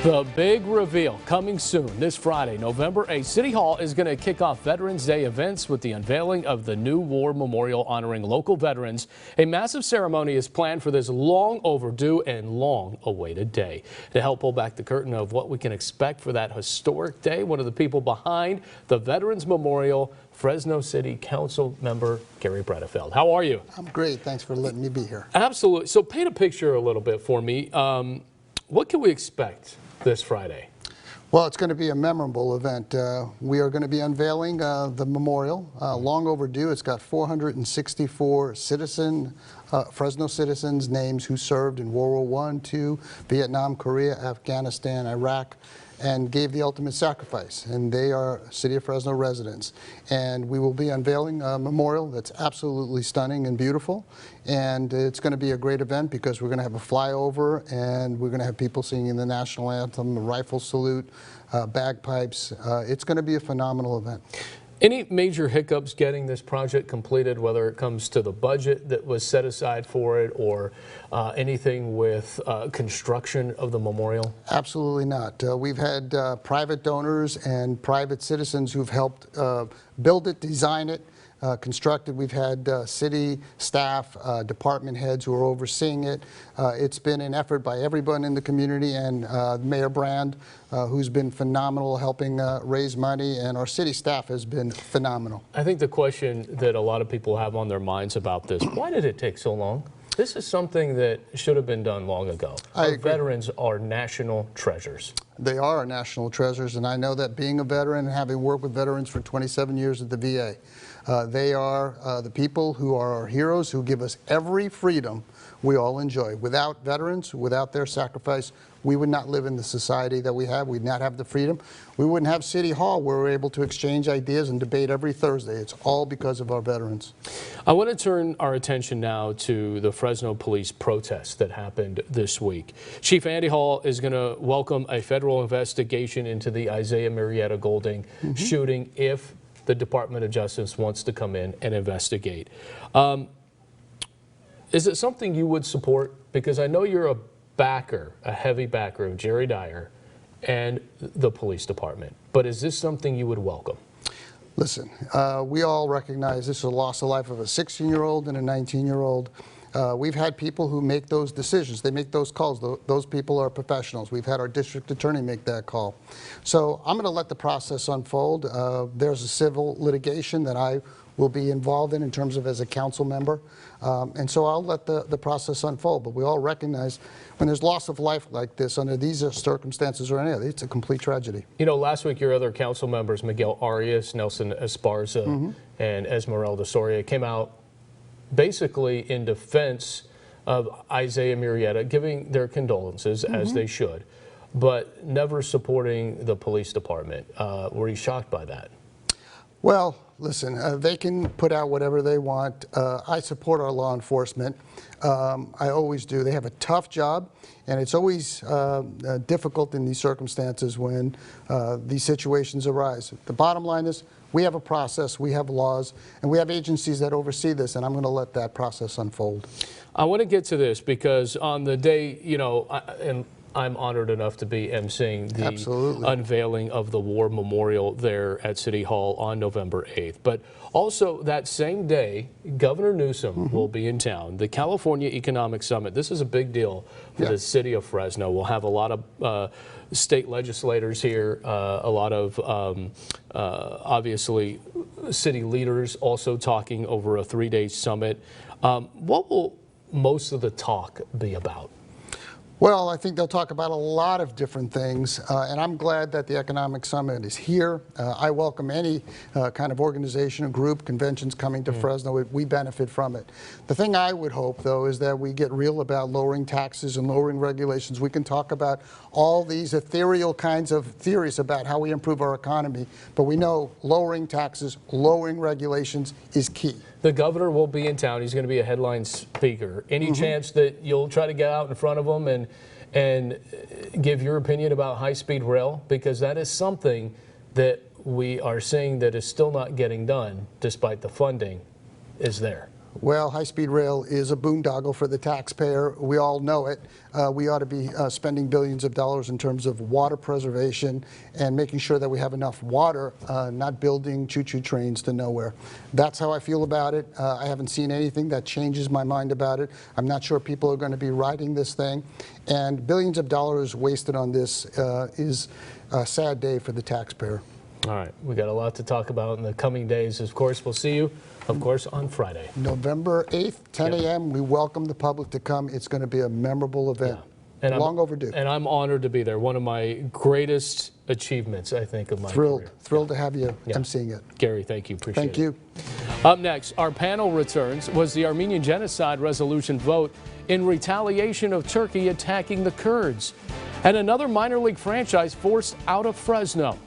The big reveal coming soon this Friday, November 8th. City Hall is going to kick off Veterans Day events with the unveiling of the new war memorial honoring local veterans. A massive ceremony is planned for this long overdue and long awaited day. To help pull back the curtain of what we can expect for that historic day, one of the people behind the Veterans Memorial, Fresno City Council member Gary Bredefeld. How are you? I'm great. Thanks for letting me be here. Absolutely. So paint a picture a little bit for me. What can we expect this Friday? Well, it's going to be a memorable event. We are going to be unveiling the memorial, long overdue. It's got 464 Fresno citizens' names who served in World War I, II, Vietnam, Korea, Afghanistan, Iraq, and gave the ultimate sacrifice. And they are City of Fresno residents. And we will be unveiling a memorial that's absolutely stunning and beautiful. And it's going to be a great event because we're going to have a flyover and we're going to have people singing the national anthem, the rifle salute, bagpipes. It's going to be a phenomenal event. Any major hiccups getting this project completed, whether it comes to the budget that was set aside for it or anything with construction of the memorial? Absolutely not. We've had private donors and private citizens who've helped build it, design it, construct it. We've had city staff, department heads who are overseeing it. It's been an effort by everyone in the community, and Mayor Brand, who's been phenomenal helping raise money, and our city staff has been phenomenal. I think the question that a lot of people have on their minds about this, why did it take so long? This is something that should have been done long ago. Our veterans are national treasures. They are our national treasures, and I know that being a veteran and having worked with veterans for 27 years at the VA, they are the people who are our heroes, who give us every freedom we all enjoy. Without veterans, without their sacrifice, we would not live in the society that we have. We'd not have the freedom. We wouldn't have City Hall where we're able to exchange ideas and debate every Thursday. It's all because of our veterans. I want to turn our attention now to the Fresno police protest that happened this week. Chief Andy Hall is going to welcome a federal investigation into the Isaiah Murrieta Golding shooting if the Department of Justice wants to come in and investigate. Is it something you would support? Because I know you're a heavy backer of Jerry Dyer and the police department, but is this something you would welcome? Listen, we all recognize this is a loss of life of a 16-year-old and a 19-year-old. We've had people who make those decisions. They make those calls. Those people are professionals. We've had our district attorney make that call. So I'm going to let the process unfold. There's a civil litigation that I will be involved in terms of as a council member. And so I'll let the process unfold. But we all recognize when there's loss of life like this under these circumstances or any other, it's a complete tragedy. You know, last week your other council members, Miguel Arias, Nelson Esparza, and Esmeralda Soria, came out basically in defense of Isaiah Murrieta, giving their condolences, as they should, but never supporting the police department. Were you shocked by that? Well, listen, they can put out whatever they want. I support our law enforcement. I always do. They have a tough job, and it's always difficult in these circumstances when these situations arise. The bottom line is we have a process, we have laws, and we have agencies that oversee this, and I'm going to let that process unfold. I want to get to this because on the day, you know, I'm honored enough to be emceeing the unveiling of the War Memorial there at City Hall on November 8th. But also that same day, Governor Newsom will be in town. The California Economic Summit, this is a big deal for the city of Fresno. We'll have a lot of state legislators here, a lot of obviously city leaders also talking over a 3-day summit. What will most of the talk be about? Well, I think they'll talk about a lot of different things, and I'm glad that the Economic Summit is here. I welcome any kind of organization or group, conventions coming to Fresno. We benefit from it. The thing I would hope, though, is that we get real about lowering taxes and lowering regulations. We can talk about all these ethereal kinds of theories about how we improve our economy, but we know lowering taxes, lowering regulations is key. The governor will be in town. He's going to be a headline speaker. Any chance that you'll try to get out in front of him and give your opinion about high-speed rail? Because that is something that we are seeing that is still not getting done despite the funding is there. Well, high-speed rail is a boondoggle for the taxpayer. We all know it. We ought to be spending billions of dollars in terms of water preservation and making sure that we have enough water, not building choo-choo trains to nowhere. That's how I feel about it. I haven't seen anything that changes my mind about it. I'm not sure people are going to be riding this thing. And billions of dollars wasted on this is a sad day for the taxpayer. All right, we got a lot to talk about in the coming days. Of course, we'll see you, of course, on Friday. November 8th, 10 a.m. We welcome the public to come. It's going to be a memorable event. Yeah. And long overdue. And I'm honored to be there. One of my greatest achievements, I think, of my career. Thrilled to have you emceeing it. Gary, thank you. Appreciate it. Thank you. Up next, our panel returns. Was the Armenian genocide resolution vote in retaliation of Turkey attacking the Kurds? And another minor league franchise forced out of Fresno.